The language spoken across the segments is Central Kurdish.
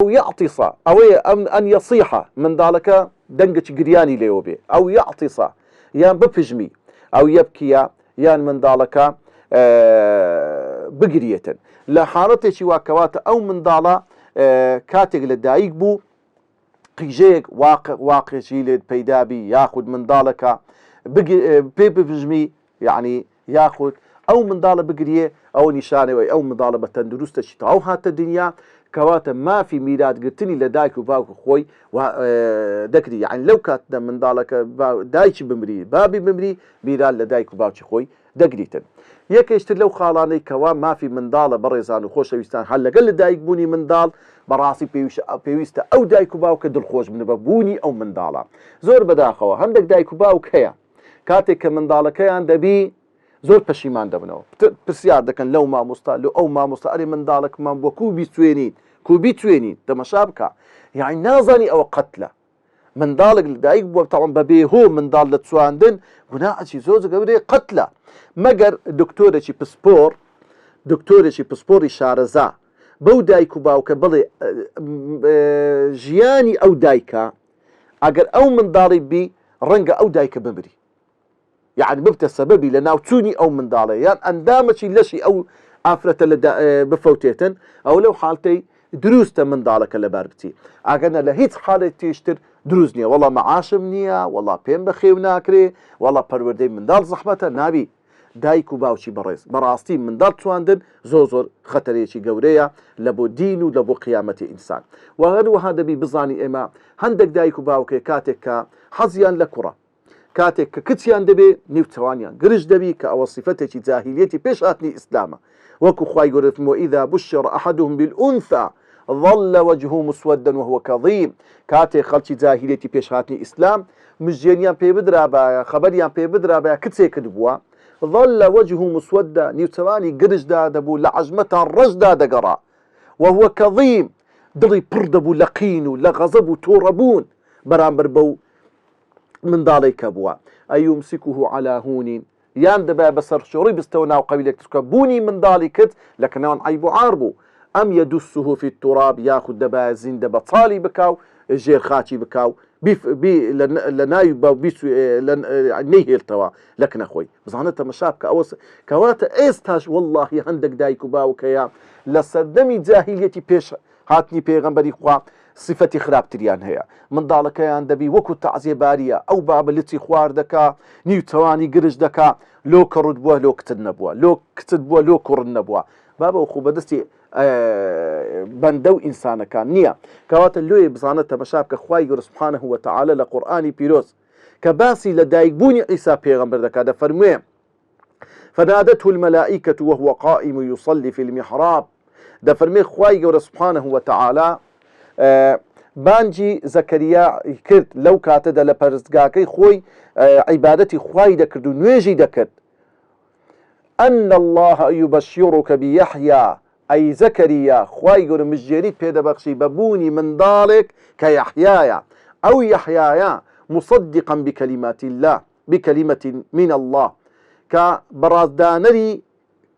أو يعطس أو أن يصيح من ذلك دنجش جرياني ليوبي أو يعطس يان بفجمي أو يبكي يان من ذلك بقرية لا حالته شي واكوات أو من ذلك كاتق للدايق بو قيجيك واقع شيء بيدابي ياخذ من ذلك بفجمي يعني ياخذ أو من ذلك بقرية أو نشانة أو مضالبة تندرست الشتاء أو هات الدنيا كواتا ما في ميلاد قلتني لدايك وباوك خوي دكري يعني لو كانت من ذلك دايك بمري بابي بمري ميلاد لدايك وباوك خوي دقريتن يك يشتر لو خالاني كوا ما في من ضال بريزان وخوش ويستان هلا قال دايك بوني من ضال براسي بيويستا او دايك وباوك دل خوش من بوني او من ضالا زور بداخوا عندك دايك وباوك هيا كاتك من ضالك هيا دبي زور پشیمان دبنەوە پرسیار دەکەن لەو مامۆستا لە ئەو مامۆستا ئەرێ منداڵێکمان بۆ کوبی توێنین دەمەشا بکە یعنی نازانی ئەوە قەتلە منداڵێک دایک بووە تەواو بەبێهۆ منداڵ لە چواندن گوناحێکی زۆر گەورەی قەتلە مەگەر دکتۆرێکی پسپۆری شارەزا بەو دایک و باوکە بڵێ ژیانی ئەو دایکە ئەگەر ئەو منداڵی بی ڕەنگە ئەو دایکە بمری يعني ببت سببي لناوتوني او من دالي يعني اندامتي لشي او افرت بفوتيتن او لو حالتي دروسته من دالك اللي باربتي اغنى لهيت حالتي تشتر دروزني والله معاشم نيا والله بين بخيو ناكري والله پروردي من دال زحمته نابي دايكو باوشي براستي من دال تواندن زوزور خطريشي قوريا لبو دينو لبو قيامة انسان وهذا بي بزاني اما هندك دايكو باوكي كاتك حزيان لكرة كاتك كتيان دبي نيوتوانيان قرش دبي كأو صفتك جاهليتي بيش هاتني إسلامه وكو خواي قرف وإذا بشر أحدهم بالأنثى ظل وجهه مسودا وهو كظيم كاتك خلتي جاهليتي بيش هاتني إسلام مجينيان بي بدرابا خبريان بي بدرابا كتيك دبوا ظل وجهه مسودا نيوتواني قرش دا دبو لعجمة رجدا دقرا وهو كظيم دلي بردبو لقينو لغضبو توربون برامبر بو من ذلك بوا أي يمسكه على هون يان دبا بسر شوري بستونا وقبيلك تركبوني من ذلك لكن نوان عيبو عاربو أم يدسه في التراب ياخذ دبا زين دبا طالي بكاو جير خاتي بكاو بي لنايبا بيسو نيهيل توا لكن أخوي بزانتا مشابك أوس كواتا إيستاش والله عندك دايكو باوكيا لسردمي جاهليتي بيش هاتني بيغنبري خوا صفتي خراب تريان هي من ذلك دبي وكو تعزيه باريه او باب اللي خوار دكا نيوتواني قرش دكا لو كرد بوه لو كتد نبوه لو كتد بوه لو كرد نبوه بابا وخو بدستي بندو انسان كان نيه كوات اللوي بزانته مشابك خواي سبحانه وتعالى لقراني بيروس كباسي لدايق بوني عيسى بيغمبر دكا ده فرمي فنادته الملائكه وهو قائم يصلي في المحراب ده فرمي خواي سبحانه وتعالى بانجي زكريا كرد لو كاتدا لپرستگاكي خوي عبادتي خواي دكرد ونويجي دكرد أن الله يبشرك بيحيى أي زكريا خواي قول مجيريت بيدا بخشي ببوني من ذلك كيحيايا أو يحيايا مصدقا بكلمات الله بكلمة من الله كبرازدانري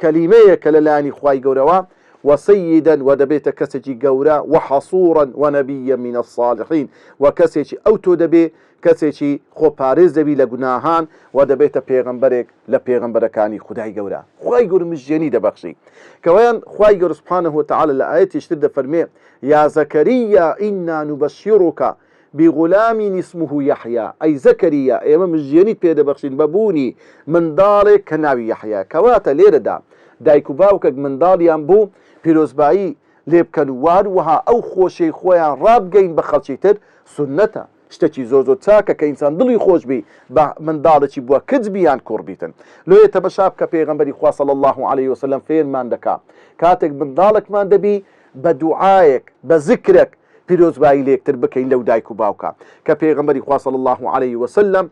كلمة كللاني خواي قولوا وسيدا ودبيت كسجي قورا وحصورا ونبيا من الصالحين وكسجي أو تدبي كسجي خو باريز دبي لقناهان ودبيت بيغمبرك لبيغمبركاني خداي قورا خواي قور مجيني دبخشي كوان خواي قور سبحانه وتعالى لآيات اشتد فرمي يا زكريا إنا نبشرك بغلام اسمه يحيى أي زكريا أيما مجيني بيدا بخشين ببوني من دارك كناوي يحيى كواتا ليردا دايكو باوكك من داليان بو پیرۆزبایی لێ بکەن واروەها ئەو خۆشەی خۆیان ڕابگەین بە خەڵکی تر سنەتە شتێکی زۆر چاکە کە ئینسان دڵی خۆش بی بە منداڵێکی بووە کچ بیان کوڕ بیتن لێ تەمەشا بکە پێغەمبەری خوا صلی الله عليه وسلم فێرمان دەکا کاتێک منداڵێکمان دەبی بە دوعایەک بە ذکرێک پیرۆزبایی لێکتر بکەین لەو دایک و باوکە کە پێغەمبەری خوا صلی الله عليه وسلم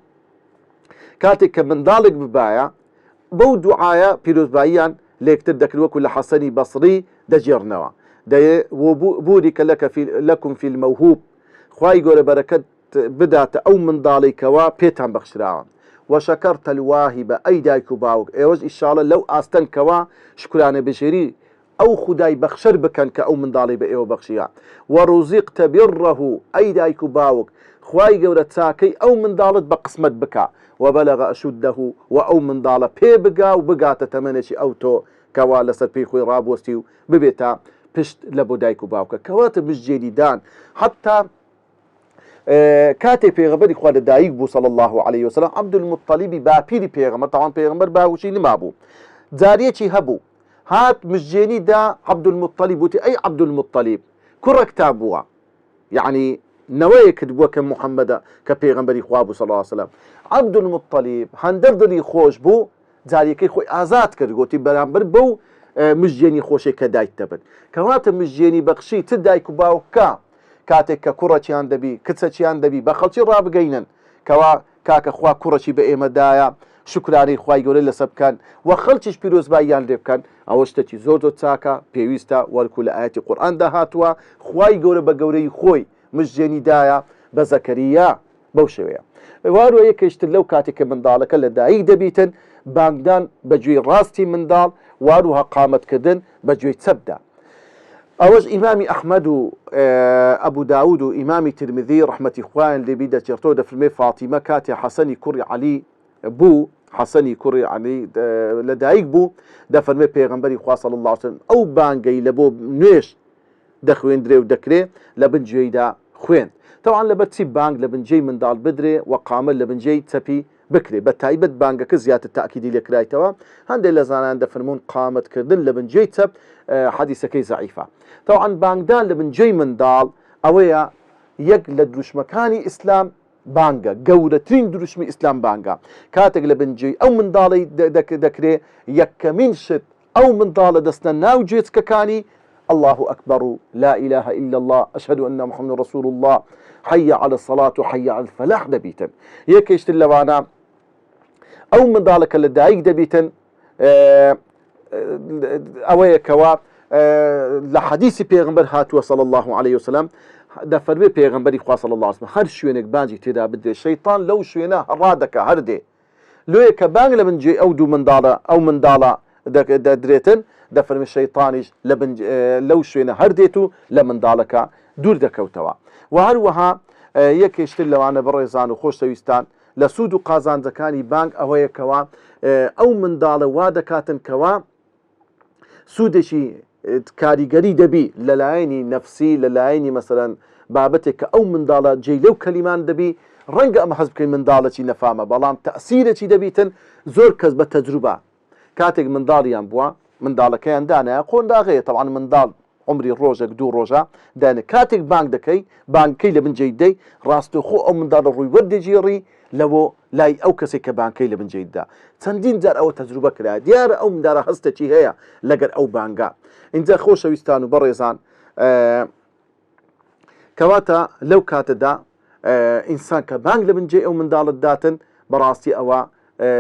کاتێک کە منداڵێک ببایە بەو دوعایە پیرۆزباییان لێکتر دەکرد وەکو لە حەسەنی بەسڕی دەجێڕنەوە بورك لكم في الموهوب خواي قول بركت بدات او من ضاليكوا بيتان بخشراوان وشكرت الواهب اي دايكو باوك ايوز ان شاء الله لو استن كوا شكرانه بشري أو خداي بخشر بكن كأو من ضالي بأيو بخشيا ورزقت بره أي دايك باوك خواي قورة ساكي أو من ضالت بقسمت بكا وبلغ أشده وأو من ضالة بي بقى وبقى تتمنشي أو تو كوالا سر بي خوي راب وستيو ببيتا پشت لبو دايكو باوكا كواتب مش جديدان حتى كاتي پیغمبر خواد دايق بو صلى الله عليه وسلم عبد المطلب باپيري پیغمبر طبعا پیغمبر باوشي نمابو زاريتي هبو هات مش جيني دا عبد المطلب وتي أي عبد المطلب كرة كتابوا يعني نوية كتبوا كمحمد كبيغمبر خوابو صلى الله عليه وسلم عبد المطلب هندردري خوش بو زاريكي خوي آزاد كرغوتي برامبر بو مجيني خوشي كدايت تبن كوات مجيني بخشي تدايكو باو كاتك كرة چيان دبي كتسا چيان دبي بخلشي رابقينن كوا كاك خوا كرة چي بأيما دايا شكراني خواي قولي لسب كان وخلشش بيروز بايان ريب كان اوشتا زوزو تساكا بيويستا والكل آيات القرآن دا هاتوا خواي قولي بقوري خوي مجيني دايا بزكريا بوشويا وارو يكيشتر لو كاتك من دالك لدايق دبيتن بانقدان بجوي راستي من دال واروها قامت كدن بجوي تسبدا اوج امامي احمد ابو داود وامامي ترمذي رحمة اخوان اللي بيدا تشرتو دفرمي فاطمة كاتي حسني كري علي بو حسني كري علي لدايق بو دفرمي بيغمبري خواه صلى الله عليه وسلم او بانقي لبو نويش دخوين دري ودكري لبن جويدا خوين طبعا لبتسي بانق لبن جي من دال بدري وقامل لبن جي تبي بكري بتايبت بانقك زيادة التأكيد اللي كرايتوا هندي لزانان دفرمون قامت كردن لبن جي تب حديثة كي ضعيفة طبعا بانقدان لبن جي من دال اويا يك لدروش مكاني اسلام بانقا قورترين دروشمي اسلام بانقا كاتق لبن جي او من دالي دكري يك من شت او من دال دسنا ناو جيت ككاني الله أكبر لا إله إلا الله أشهد أن محمد رسول الله حي على الصلاة وحي على الفلاح دبيتن يكيشت اللوانا أو من ذلك اللدايق دبيتن أويا كوا لحديث پیغمبر هاتوا صلى الله عليه وسلم دفر بي پیغمبري خواه صلى الله عليه وسلم هر شوينك بانجي تدا بدري الشيطان لو شوينه رادك هردي لو يكبان لمن جي أو دو من دالا أو من دالا دريتن دفرمي الشيطانيش لبن لو شوينه هرديتو لمن دالك دور دكوتوا وهروها يكيشت لوانا بريزان وخوش سويستان لسود قازان زكاني بانك اوهي كوا او من دال وادكاتن كوا سودشي كاريغري دبي للايني نفسي للايني مثلا بابتك او من دال جي لو كلمان دبي رنگ ام حزب من دالتي نفامه بلان تأثيرتي دبيتن زور كذب تجربة كاتق من داليان بوا من دالك دانا يقول داغي طبعا من دال عمري روجا دو روجا دانا كاتق بانك دكي بانكي لبن جيدي راستو خو او من دال الروي ودي جيري لو لاي او كسي كبانكي لبن جيدا تندين دار او تجربه كلا ديار او من دار هستتي هي لقر او بانكا انت خوش ويستانو بريزان كواتا لو كاتدا انسان كبانك لبن جي او من دال الداتن براستي او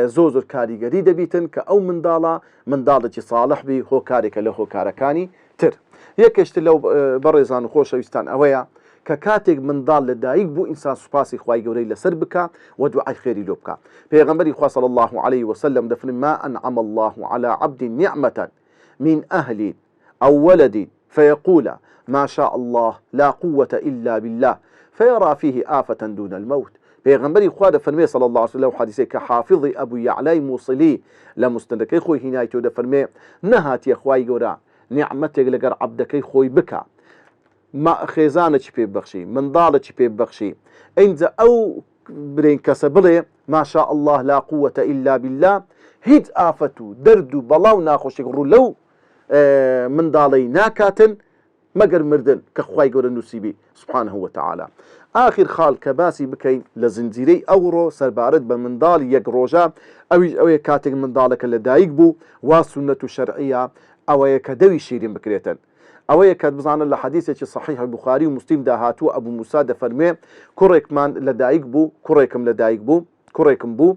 زوزر كاريغري دبيتن كأو من دالة صالح بي هو كاريك له هو كاركاني تر يكشت لو بريزان خوش ويستان اويا ككاتق من دال لدايق بو انسان سباسي خواي قوري لسربكا ودعاء خيري لوبكا بيغمبري خواه صلى الله عليه وسلم دفن ما انعم الله على عبد نعمة من اهل او ولد فيقول ما شاء الله لا قوة الا بالله فيرى فيه آفة دون الموت پیغمبری خوا ده فرمی صلی الله علیه وسلم حدیثی که حافظ ابو یعلی موصلی لمستندکی خوی هنای تو ده فرمی نهاتی خوای گورا نعمتك لقر عبدكي خوي بكا ما خيزانة شبيب بخشي من ضالة شبيب بخشي انت او برين كسبلي ما شاء الله لا قوة الا بالله هيد آفتو دردو بلاو ناخوش لو من ضالي ناكاتن مقر مردن كخواي قول النسيبي سبحانه وتعالى آخر خال كباسي بكين لزنزيري أورو سربارد بمن ضال يقروجا أو يكاتق من ضالك اللي دايق بو وسنة شرعية أو يكدوي شيرين بكريتن أو يكاد بزعنا الحديث صحيح البخاري ومسلم دهاتو أبو موسى دفرمي كوريك مان لدايق بو كوريكم لدايق بو كوريكم بو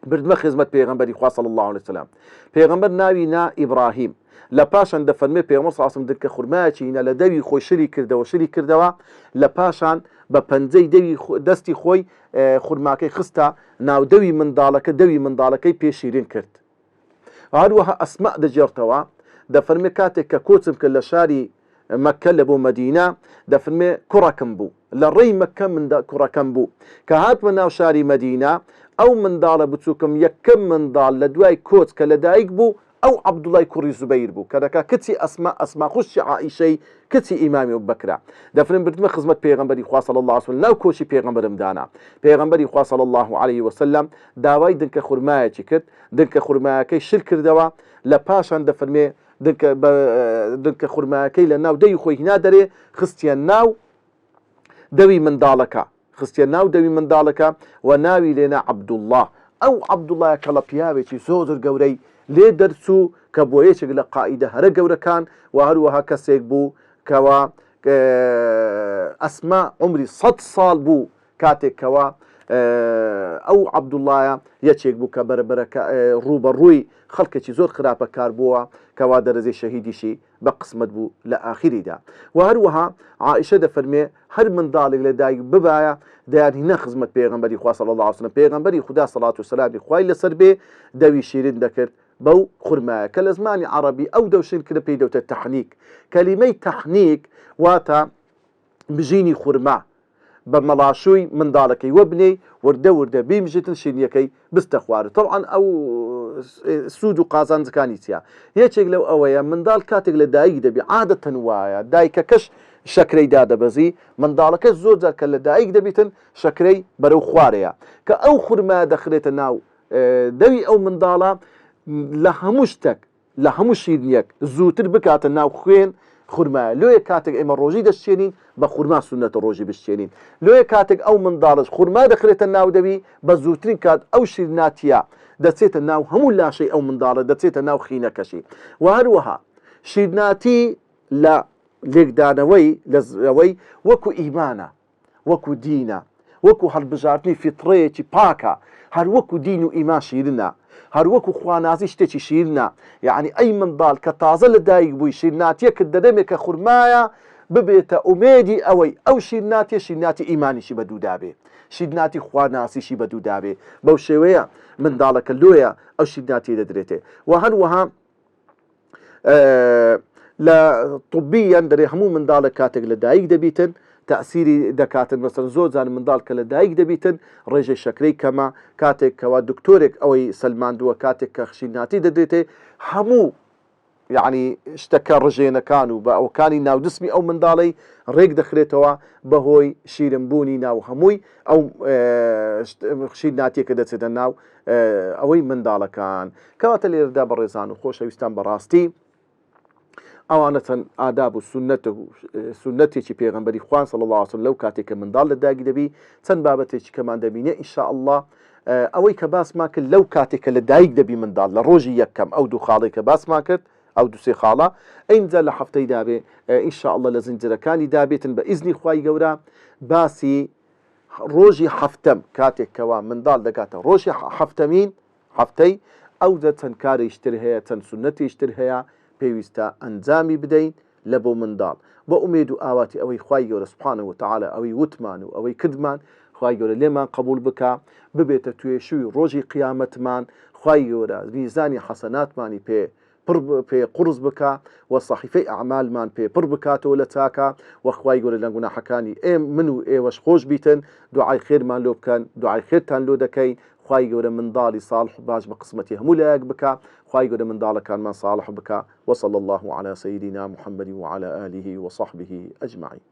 بردم خدمت پیغمبری خواه صلی الله علیه وسلم پیغمبر ناوی نا ابراهیم لپاشان دفرمی پیغمبر صلی الله علیه وسلم دکه خرماچی اینا لدوی خوی شری کرده و لپاشان با پنجه دستی خوی خرماکی خستا ناو دوی من دالکه پیشیرین کرد هر وها اسماء دجرتوا دەفەرمێ کاتێک کە کۆچم کرد لە شاری مەکە لە بۆ مەدینە دەفەرمێ کوڕەکەم بوو لە ڕێی مەکە کوڕەکەم بوو کە هاتمە ناو شاری مەدینە ئەو منداڵە بچووکم یەکەم منداڵ لە دوای کۆچ کە لەدایک بوو ئەو عەبدوڵای کوڕی زوبەیر بوو کە دەکا کچی ئەسما خوشتی عائیشەی کچی ئیمامی ئەبوبەکرە دەفرن بردمە خزمەت پێغەمبەری خوا صلی الله علیه وسلم ناو کۆچی پێغەمبەرم دانا پێغەمبەری خوا صلی الله علیه وسلم داوای دنکە خورمایەکی کرد دنکە خورمایەکەی شل کردەوە لە پاشان دەفەرمێ دنکە خورمایەکەی لە ناو دەی خۆی هینا دەرێ خستیان ناو دەوی منداڵەکە خستیان ناو دەوی منداڵەکە و ناوی لێنا عەبدوڵڵاه ئەو عەبدوڵڵایە کە لە پیاوێکی زۆر گەورەی لێ دەرچوو کە بۆ یەکێک لە قائیدە هەرە گەورەکان و هەروەها کەسێک بوو کەوا ئەسما عمری 100 ساڵ بوو کاتێک کەوا ئەو عەبدوڵڵایە یەکێک بوو کە بەرەبەرەکە ڕووبەڕووی خەڵکێکی زۆر خراپە کار بووە کەوا دەرەزەی شەهیدیشی بە قسمت بوو لە ئاخریدا و هەروەها عائیشە دەفەرمێ هەر منداڵێک لە دایک ببایە دەیانهینە خزمەت پێغەمبەری خوا صلی الله علیه وسلم پێغەمبەری خدا سەڵات و سەلامی خوای لەسەر بێ دەوی شیرین دەکرد بەو خورمایە کە لە زمانی عەرەبی ئەو دەوشین کرد پێی دەوتە تەحنیک کەلیمەی تەحنیک واتە بژینی خورما بە مەڵاشووی منداڵەکەی وەبنێ وردە وردە بیمژتن شیرینیەکەی بستە خوارد طبعا ئەو سوود و قازانجەکانی چیە یەکێک لەو ئەوەیە منداڵ کاتێک لە دایک دەبی عادەتەن وایە دایکەکەش شەکرەی دادەبەزی منداڵەکە زۆر جار کە لە دایک دەبیتن شەکرەی بەرەو خوارەیە کە ئەو خورمایە دەخرێتە ناو دەوی ئەو منداڵە لە هەموو شتێک لە هەموو شیرینیەک زووتر بکاتە ناو خوێن خورمایە لۆیە کاتێک ئێمە ڕۆژی دەشتێنین بە خورما سونەتە ڕۆژی بشتێنین لۆیە کاتێک ئەو منداڵش خورما دەخرێتە ناو دەوی بە زووترین کات ئەو شیریناتیە دەچێتە ناو هەموو لاشەی ئەو منداڵە دەچێتە ناو خینەکەشی و هەروەها شیریناتی لە لێکدانەوەی لەوەی وەکو ئیمانە وەکو دینە وەکو هەڵبژاردنی فیتڕەیەکی پاکە هەر وەکو دین و ئیمان شیرنە هەر وەکو خوانازی شتێکی شیرنە یعنی ئەی منداڵ کە تازە لە دایک بووی شیرناتیەکت دەدەمێت کە خورمایە ببێتە ئومێدی ئەوەی ئەو شیرناتیە شیرناتی ئیمانیشی بەدوودابێ شیرناتی خواناسیشی بەدوودابێ بەو شێوەیە منداڵەکە لۆیە ئەو شیرناتی دەدرێتێ و هەروەها لە طبیان دەرێ هەموو منداڵە کاتێک لە دایک دەبیتن تأسیری دەکاتن مەسەن زۆر جار منداڵ کە لە دایک دەبیتن ڕێژەی شەکرەی کەمە کاتێک کەوا دکتۆرێک ئەوەی سەلماندووە کاتێک کە خشیناتی دەدرێتێ هەموو یعنی شتەکە ڕژێنەکان و بە ئەوکانی ناودسمی ئەو منداڵی ڕێک دەخرێتەوە بەهۆی شیرنبوونی ناو هەمووی ئەو شیرناتیەکە دەچێتە ناو ئەوەی منداڵەکان کەواتە لێرەدا بەڕێزان و خۆشەویستان بەڕاستی ئەوانە چەند ئاداب و سونەتێکی پێغەمبەری خوان صلی الله علیه وسلم لەو کاتێککە منداڵ لە دایک دەبی چەند بابەتێکی کەمان دەبینێ ئینشاء الله ئەوەی کە باسمان کرد لەو کاتێککە لە دایک دەبی منداڵ لە ڕۆژی یەکەم ئەو دوو خاڵی کە باسمان کرد ئەو دووسێ خاڵە ئەینجا لە هەفتەی دابێ ئینشاء الله لە زنجیرەکانی دابێتن بە ئیزنی خوای گەورە باسی ڕۆژی هەفتەم کاتێک کەوا منداڵ دەکاتە ڕۆژی هەفتەمین هەفتەی ئەو دە چەند کارێکتر هەیە چەند سونەتێکتر هەیە پێویستە ئەنجامی بدەین لە بۆ منداڵ بە ئومێد و ئاواتی ئەوەی خوای گەورە سوبحانەهو وتەعالە ئەوەی وتمان و ئەوەی کردمان خوای گەورە لێمان قبول بکە ببێتە توێشووی ڕۆژی قیامەتمان خوای گەورە میزانی حەسەناتمانی پێ قورس بکە و صحیفەی ئەعمالمان پێ پڕ بکاتەوە لە چاکە و خوای گەورە لە گوناحەکانی من و ئێوەش خۆش بیتن دوعای خێرمان لۆ بکەن دوعای خێرتان لۆ دەکەین خوای گەورە منداڵی صالح باش بە قسمەتی هەموو لایەک بکە خوای گەورە منداڵەکانمان صالح بکە وصلى الله على سيدنا محمد وعلى آله وصحبه أجمعين